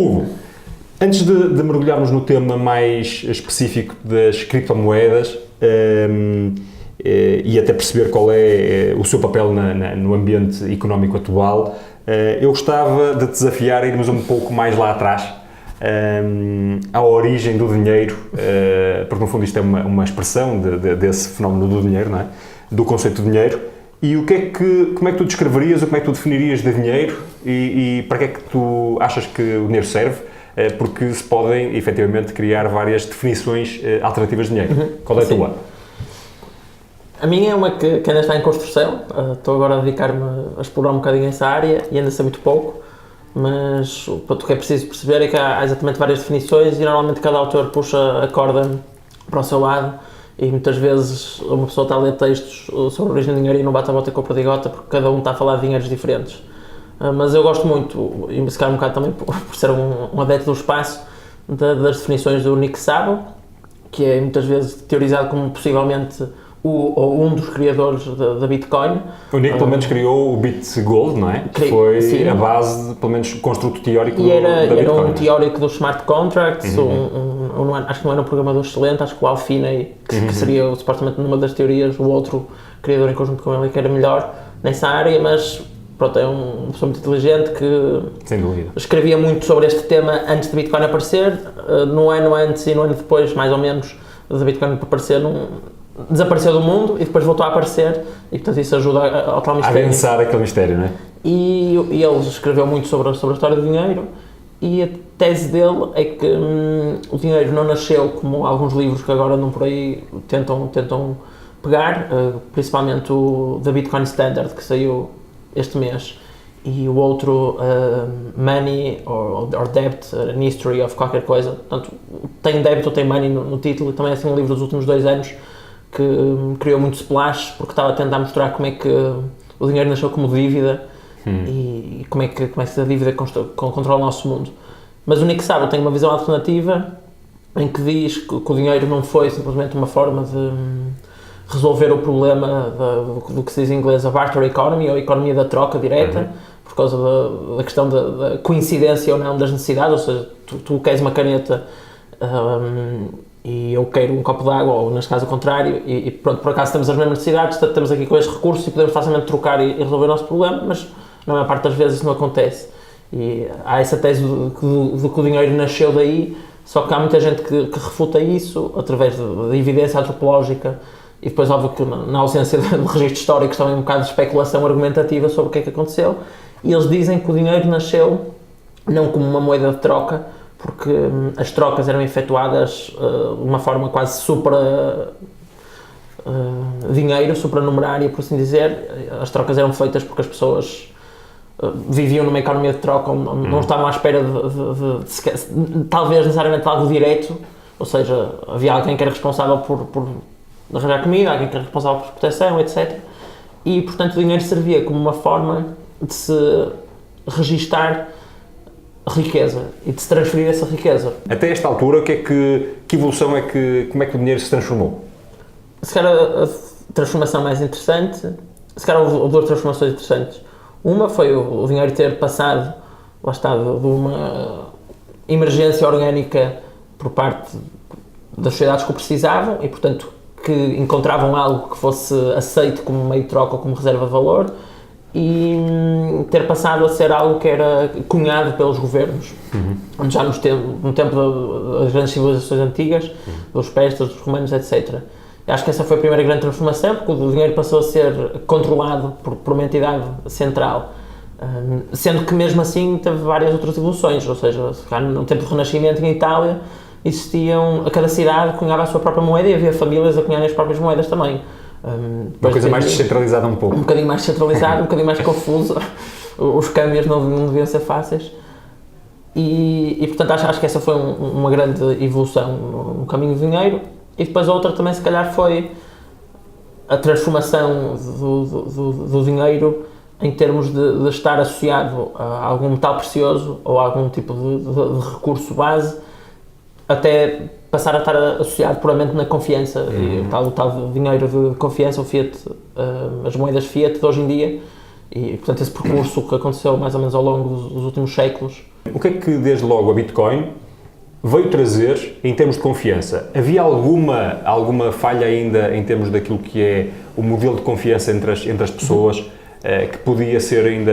Hugo, antes de mergulharmos no tema mais específico das criptomoedas e até perceber qual é o seu papel no ambiente económico atual, eu gostava de te desafiar a irmos um pouco mais lá atrás, à origem do dinheiro, porque no fundo isto é uma expressão desse fenómeno do dinheiro, não é? Do conceito de dinheiro. E como é que tu descreverias ou como é que tu definirias de dinheiro e para que é que tu achas que o dinheiro serve? Porque se podem, efetivamente, criar várias definições alternativas de dinheiro. Qual é a tua? A minha é uma que ainda está em construção. Estou agora a dedicar-me a explorar um bocadinho essa área e ainda sei muito pouco, mas o que é preciso perceber é que há exatamente várias definições e normalmente cada autor puxa a corda para o seu lado. E muitas vezes uma pessoa está a ler textos sobre a origem do dinheiro e não bate a bota com a perdigota porque cada um está a falar de dinheiros diferentes. Mas eu gosto muito, e se calhar um bocado também por ser um adepto do espaço, das definições do Nick Szabo, que é muitas vezes teorizado como possivelmente um dos criadores da Bitcoin. O Nick pelo menos criou o BitGold, não é? Que foi sim, a base, pelo menos, construto teórico da Bitcoin. Era um teórico dos smart contracts, acho que não era um programador excelente, acho que o Al Finney, que seria supostamente numa das teorias, o outro criador em conjunto com ele que era melhor nessa área, mas pronto, é uma pessoa muito inteligente que sem dúvida escrevia muito sobre este tema antes de Bitcoin aparecer, no ano antes e no ano depois, mais ou menos, de Bitcoin aparecer, desapareceu do mundo e depois voltou a aparecer e portanto isso ajuda ao tal mistério. A pensar aquele mistério, não é? E ele escreveu muito sobre a história do dinheiro e a tese dele é que o dinheiro não nasceu como alguns livros que agora andam por aí tentam pegar, principalmente o The Bitcoin Standard que saiu este mês e o outro Money or Debt, An History of qualquer coisa, portanto tem débito ou tem money no título e também é assim um livro dos últimos 2 anos que criou muito splash porque estava a tentar mostrar como é que o dinheiro nasceu como dívida e como é que a dívida controla o nosso mundo. Mas o Nick Szabo tem uma visão alternativa em que diz que o dinheiro não foi simplesmente uma forma de resolver o problema do que se diz em inglês a barter economy, ou a economia da troca direta, por causa da questão da coincidência ou não das necessidades, ou seja, tu queres uma caneta e eu quero um copo de água, ou neste caso o contrário, e pronto, por acaso temos as mesmas necessidades, estamos aqui com estes recursos e podemos facilmente trocar e resolver o nosso problema, mas na maior parte das vezes isso não acontece. E há essa tese de que o dinheiro nasceu daí, só que há muita gente que refuta isso através de evidência antropológica e depois, óbvio, que na ausência de registros históricos também um bocado de especulação argumentativa sobre o que é que aconteceu, e eles dizem que o dinheiro nasceu não como uma moeda de troca, porque as trocas eram efetuadas de uma forma quase dinheiro, supranumerária, por assim dizer. As trocas eram feitas porque as pessoas viviam numa economia de troca onde não estavam à espera de talvez necessariamente algo direto, ou seja, havia alguém que era responsável por arranjar comida, alguém que era responsável por proteção, etc. E, portanto, o dinheiro servia como uma forma de se registar riqueza e de se transferir essa riqueza. Até esta altura, que evolução como é que o dinheiro se transformou? Se calhar a transformação mais interessante, se calhar houve 2 transformações interessantes. Uma foi o dinheiro ter passado, lá está, de uma emergência orgânica por parte das sociedades que o precisavam e, portanto, que encontravam algo que fosse aceito como meio de troca ou como reserva de valor, e ter passado a ser algo que era cunhado pelos governos, onde já no tempo das grandes civilizações antigas, dos persas, dos romanos, etc. Eu acho que essa foi a primeira grande transformação, porque o dinheiro passou a ser controlado por uma entidade central, sendo que mesmo assim teve várias outras evoluções, ou seja, no tempo do Renascimento em Itália a cada cidade cunhava a sua própria moeda e havia famílias a cunharem as próprias moedas também. Uma coisa mais descentralizada um pouco. Um bocadinho mais descentralizada, um bocadinho mais confusa, os câmbios não deviam ser fáceis e portanto acho que essa foi uma grande evolução no caminho do dinheiro. E depois a outra também se calhar foi a transformação do dinheiro em termos de estar associado a algum metal precioso ou a algum tipo de recurso base, até passar a estar associado puramente na confiança, e o tal dinheiro de confiança, o fiat, as moedas fiat de hoje em dia, e portanto esse percurso que aconteceu mais ou menos ao longo dos últimos séculos O que é que desde logo a Bitcoin veio trazer em termos de confiança? Havia alguma falha ainda em termos daquilo que é o modelo de confiança entre as pessoas que podia ser ainda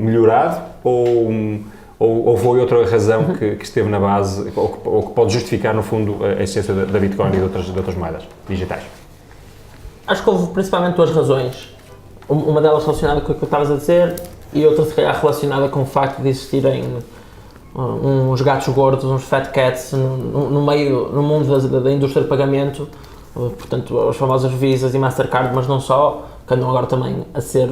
melhorado ou foi outra razão que esteve na base ou que pode justificar no fundo a essência da Bitcoin e de outras moedas digitais? Acho que houve principalmente duas razões. Uma delas relacionada com o que estavas a dizer e outra se calhar relacionada com o facto de existirem uns gatos gordos, uns fat cats no mundo da indústria de pagamento, portanto as famosas Visas e Mastercard, mas não só, que andam agora também a ser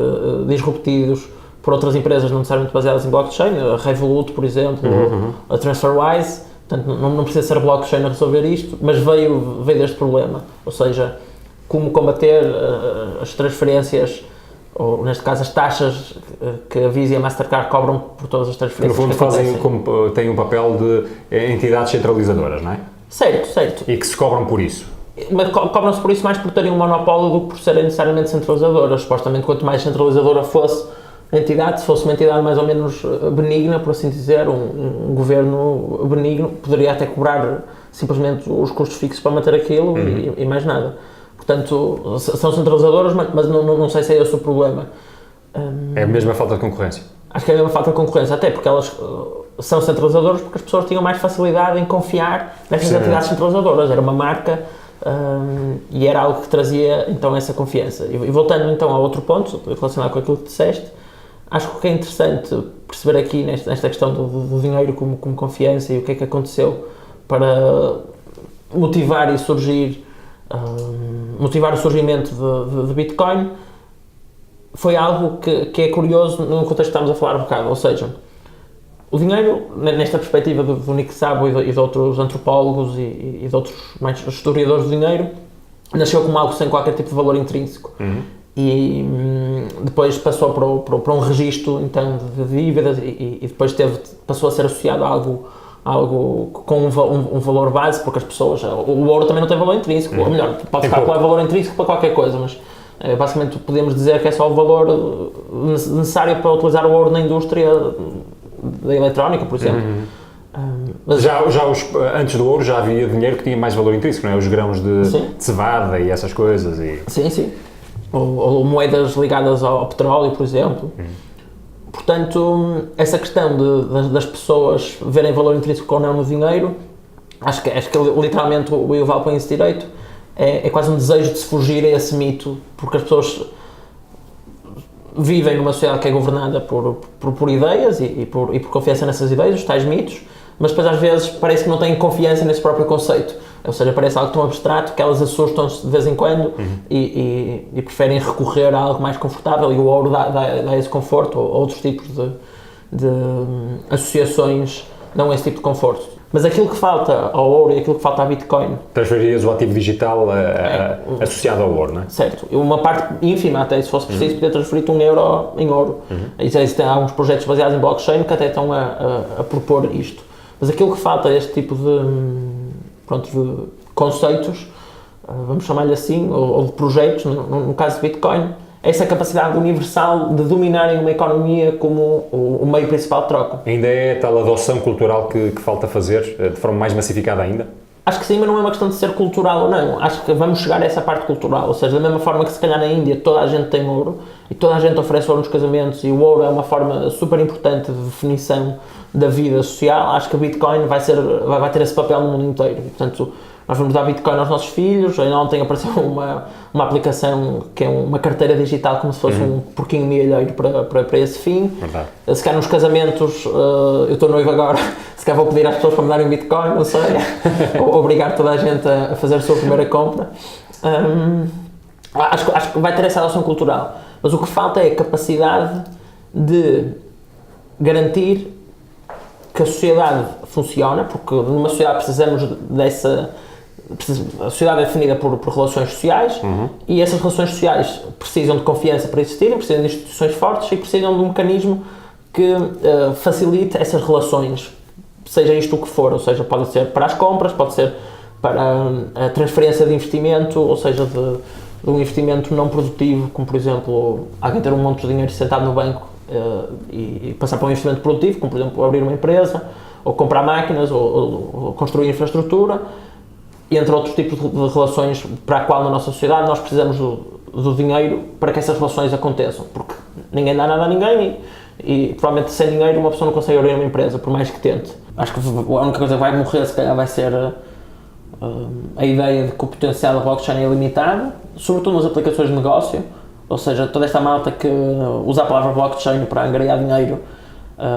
disruptidos por outras empresas não necessariamente baseadas em blockchain, a Revolut, por exemplo, a TransferWise. Portanto, não precisa ser blockchain a resolver isto, mas veio deste problema, ou seja, como combater as transferências, ou neste caso as taxas que a Visa e a Mastercard cobram por todas as transferências. Que no fundo têm um papel de entidades centralizadoras, não é? Certo. E que se cobram por isso. Mas cobram-se por isso mais por terem um monopólio do que por serem necessariamente centralizadoras. Supostamente, quanto mais centralizadora fosse a entidade, se fosse uma entidade mais ou menos benigna, por assim dizer, um governo benigno, poderia até cobrar simplesmente os custos fixos para manter aquilo e mais nada. Portanto, são centralizadoras, mas não sei se é esse o problema. É a mesma falta de concorrência? Acho que é a mesma falta de concorrência, até porque elas são centralizadoras porque as pessoas tinham mais facilidade em confiar nessas entidades centralizadoras. Era uma marca e era algo que trazia então essa confiança. E voltando então a outro ponto, relacionado com aquilo que disseste, acho que o que é interessante perceber aqui nesta questão do dinheiro como confiança e o que é que aconteceu para motivar o surgimento de Bitcoin foi algo que é curioso no contexto que estamos a falar um bocado, ou seja, o dinheiro, nesta perspectiva do Nick Szabo e de outros antropólogos e de outros mais historiadores do dinheiro, nasceu como algo sem qualquer tipo de valor intrínseco e depois passou para um registro então de dívidas e depois passou a ser associado a algo com um valor base, porque as pessoas, o ouro também não tem valor intrínseco, ou melhor, pode calcular valor intrínseco para qualquer coisa, mas basicamente podemos dizer que é só o valor necessário para utilizar o ouro na indústria da eletrónica, por exemplo. Mas antes do ouro já havia dinheiro que tinha mais valor intrínseco, não é? Os grãos de cevada e essas coisas. Sim. Ou moedas ligadas ao petróleo, por exemplo. Portanto, essa questão das pessoas verem valor intrínseco ou não no dinheiro, acho que literalmente o Yuval põe isso direito, é quase um desejo de se fugir a esse mito, porque as pessoas vivem numa sociedade que é governada por ideias e por confiança nessas ideias, os tais mitos, mas depois às vezes parece que não têm confiança nesse próprio conceito, ou seja, parece algo tão abstrato que elas assustam-se de vez em quando e preferem recorrer a algo mais confortável, e o ouro dá esse conforto, ou outros tipos de associações dão esse tipo de conforto. Mas aquilo que falta ao ouro e aquilo que falta à Bitcoin... Transferias o ativo digital associado ao ouro, não é? Certo. Uma parte ínfima, até se fosse preciso, poder transferir €1 em ouro. Existem alguns projetos baseados em blockchain que até estão a propor isto. Mas aquilo que falta é este tipo de conceitos, vamos chamar-lhe assim, ou de projetos, no caso de Bitcoin, essa capacidade universal de dominarem uma economia como o meio principal de troca. Ainda é tal adoção cultural que falta fazer, de forma mais massificada ainda? Acho que sim, mas não é uma questão de ser cultural ou não. Acho que vamos chegar a essa parte cultural, ou seja, da mesma forma que se calhar na Índia toda a gente tem ouro e toda a gente oferece ouro nos casamentos e o ouro é uma forma super importante de definição da vida social, acho que a Bitcoin vai ter esse papel no mundo inteiro. Portanto, nós vamos dar Bitcoin aos nossos filhos. Ainda ontem apareceu uma aplicação que é uma carteira digital, como se fosse um porquinho milheiro para esse fim. Verdade. Se calhar nos casamentos, eu estou noivo agora, se calhar vou pedir às pessoas para me darem Bitcoin, não sei, ou obrigar toda a gente a fazer a sua primeira compra. Acho que vai ter essa adoção cultural, mas o que falta é a capacidade de garantir que a sociedade funciona, porque numa sociedade precisamos a sociedade é definida por relações sociais e essas relações sociais precisam de confiança para existirem, precisam de instituições fortes e precisam de um mecanismo que facilite essas relações, seja isto o que for, ou seja, pode ser para as compras, pode ser para a transferência de investimento, ou seja, de um investimento não produtivo, como por exemplo alguém ter um monte de dinheiro sentado no banco e passar para um investimento produtivo, como por exemplo abrir uma empresa, ou comprar máquinas, ou construir infraestrutura, entre outros tipos de relações para a qual na nossa sociedade nós precisamos do dinheiro para que essas relações aconteçam, porque ninguém dá nada a ninguém e provavelmente sem dinheiro uma pessoa não consegue abrir uma empresa, por mais que tente. Acho que a única coisa que vai morrer se calhar vai ser a ideia de que o potencial da blockchain é ilimitado, sobretudo nas aplicações de negócio, ou seja, toda esta malta que usa a palavra blockchain para angariar dinheiro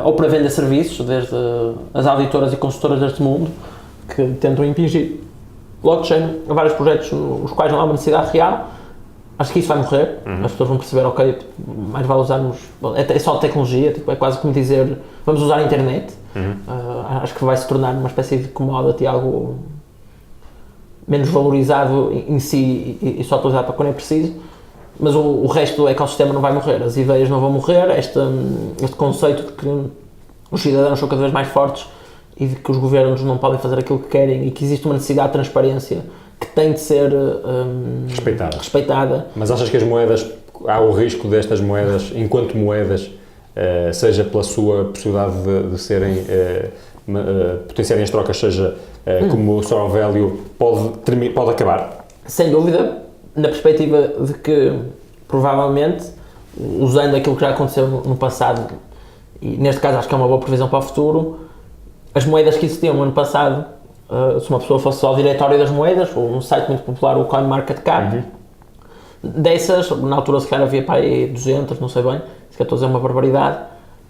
ou para vender serviços, desde as auditoras e consultoras deste mundo, que tentam impingir blockchain a vários projetos os quais não há uma necessidade real. Acho que isso vai morrer, as pessoas vão perceber, ok, mais vale usarmos, é só tecnologia, tipo, é quase como dizer, vamos usar a internet. Acho que vai se tornar uma espécie de commodity, algo menos valorizado em si e só utilizado para quando é preciso, mas o resto do ecossistema não vai morrer, as ideias não vão morrer, este conceito de que os cidadãos são cada vez mais fortes e de que os governos não podem fazer aquilo que querem e que existe uma necessidade de transparência que tem de ser respeitada. Mas achas que as moedas, há o risco destas moedas, enquanto moedas, seja pela sua possibilidade de serem, potenciarem as trocas, seja como o store of value, pode acabar? Sem dúvida, na perspectiva de que, provavelmente, usando aquilo que já aconteceu no passado, e neste caso acho que é uma boa previsão para o futuro, as moedas que existiam no ano passado, se uma pessoa fosse ao diretório das moedas, ou um site muito popular, o CoinMarketCap, dessas, na altura se calhar havia para aí 200, não sei bem, se calhar estou a dizer uma barbaridade,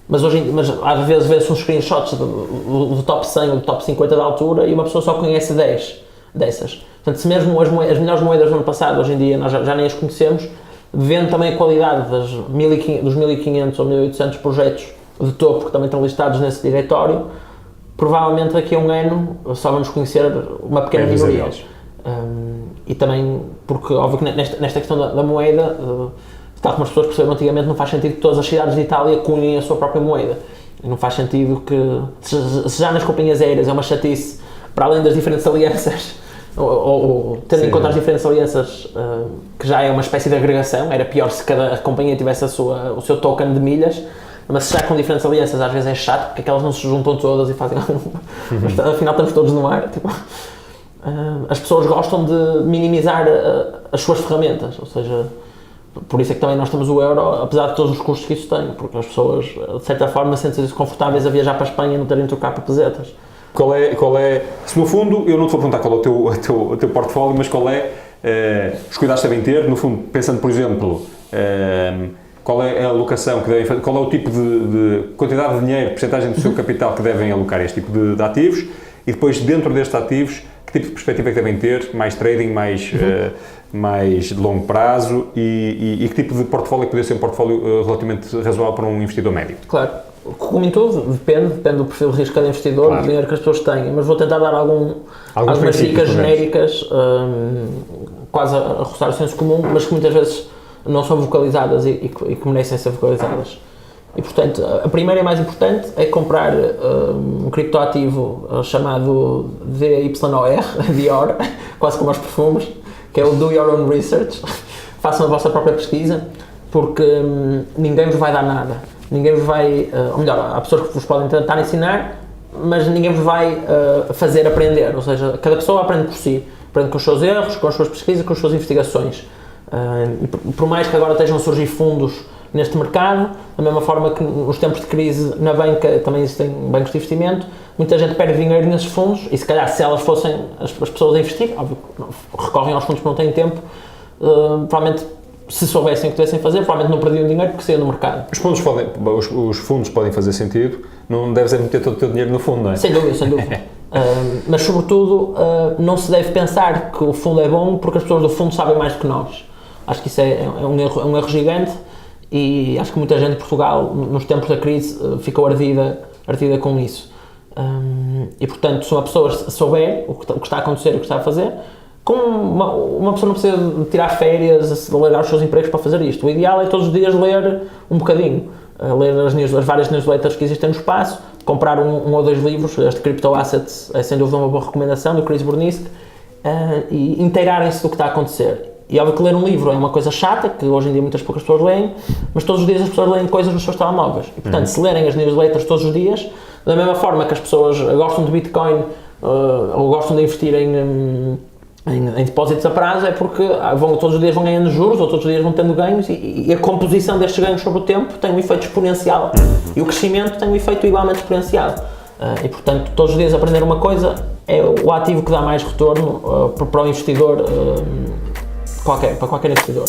mas às vezes vê-se uns screenshots do top 100 ou do top 50 da altura e uma pessoa só conhece 10 dessas. Portanto, se mesmo as melhores moedas do ano passado, hoje em dia nós já nem as conhecemos, vendo também a qualidade dos 1500 ou 1800 projetos de topo que também estão listados nesse diretório, provavelmente daqui a um ano só vamos conhecer uma pequena minoria. E também, porque óbvio que nesta questão da moeda, tal como as pessoas perceberam antigamente, não faz sentido que todas as cidades de Itália cunhem a sua própria moeda. Não faz sentido que, se já nas companhias aéreas é uma chatice, para além das diferentes alianças, ou tendo em conta as diferentes alianças, que já é uma espécie de agregação, era pior se cada companhia tivesse o seu token de milhas, mas se já com diferentes alianças às vezes é chato, porque aquelas não se juntam todas e fazem mas afinal estamos todos no ar. Tipo, as pessoas gostam de minimizar as suas ferramentas, ou seja, por isso é que também nós temos o euro, apesar de todos os custos que isso tem, porque as pessoas, de certa forma, sentem-se confortáveis a viajar para a Espanha e não terem de trocar por pesetas. Qual é, se no fundo, eu não te vou perguntar qual é o teu portfólio, mas qual é, os cuidados que devem ter, no fundo, pensando, por exemplo, qual é a alocação que devem fazer, qual é o tipo de quantidade de dinheiro, porcentagem do seu capital que devem alocar a este tipo de ativos, e depois, dentro destes ativos, que tipo de perspectiva é que devem ter, mais trading, mais de longo prazo, e que tipo de portfólio é que poderia ser um portfólio relativamente razoável para um investidor médio? Claro, como em tudo, depende do perfil de risco de cada investidor, claro, do dinheiro que as pessoas têm, mas vou tentar dar algumas dicas genéricas, quase a roçar o senso comum, mas que muitas vezes não são vocalizadas e que merecem ser vocalizadas. E, portanto, a primeira e mais importante é comprar um criptoativo chamado DYOR, quase como aos perfumes, que é o Do Your Own Research. Façam a vossa própria pesquisa, porque ninguém vos vai dar nada. Ninguém vos vai, ou melhor, há pessoas que vos podem tentar ensinar, mas ninguém vos vai fazer aprender, ou seja, cada pessoa aprende por si, aprende com os seus erros, com as suas pesquisas, com as suas investigações. E por mais que agora estejam a surgir fundos neste mercado, da mesma forma que nos tempos de crise na banca também existem bancos de investimento, muita gente perde dinheiro nesses fundos e se calhar se elas fossem as pessoas a investir, óbvio que recorrem aos fundos porque não têm tempo, provavelmente se soubessem o que devessem fazer, provavelmente não perdiam dinheiro porque saíam do mercado. Os fundos podem fazer sentido, não deves meter todo o teu dinheiro no fundo, não é? Sem dúvida, sem dúvida. Mas sobretudo não se deve pensar que o fundo é bom porque as pessoas do fundo sabem mais do que nós. Acho que isso é um erro gigante e acho que muita gente de Portugal, nos tempos da crise, ficou ardida com isso. E portanto, se uma pessoa souber o que está a acontecer, o que está a fazer, uma pessoa não precisa de tirar férias, largar os seus empregos para fazer isto. O ideal é todos os dias ler um bocadinho, ler as várias newsletters que existem no espaço, comprar um ou dois livros. Este Crypto Assets é sem dúvida uma boa recomendação, do Chris Burnisk, e inteirarem-se do que está a acontecer. E óbvio que ler um livro é uma coisa chata, que hoje em dia muitas poucas pessoas leem, mas todos os dias as pessoas leem coisas nos seus telemóveis. E, portanto, se lerem as newsletters todos os dias, da mesma forma que as pessoas gostam de Bitcoin ou gostam de investir em depósitos a prazo, é porque todos os dias vão ganhando juros ou todos os dias vão tendo ganhos e a composição destes ganhos sobre o tempo tem um efeito exponencial e o crescimento tem um efeito igualmente exponencial. E, portanto, todos os dias aprender uma coisa é o ativo que dá mais retorno para o investidor, para qualquer investidor.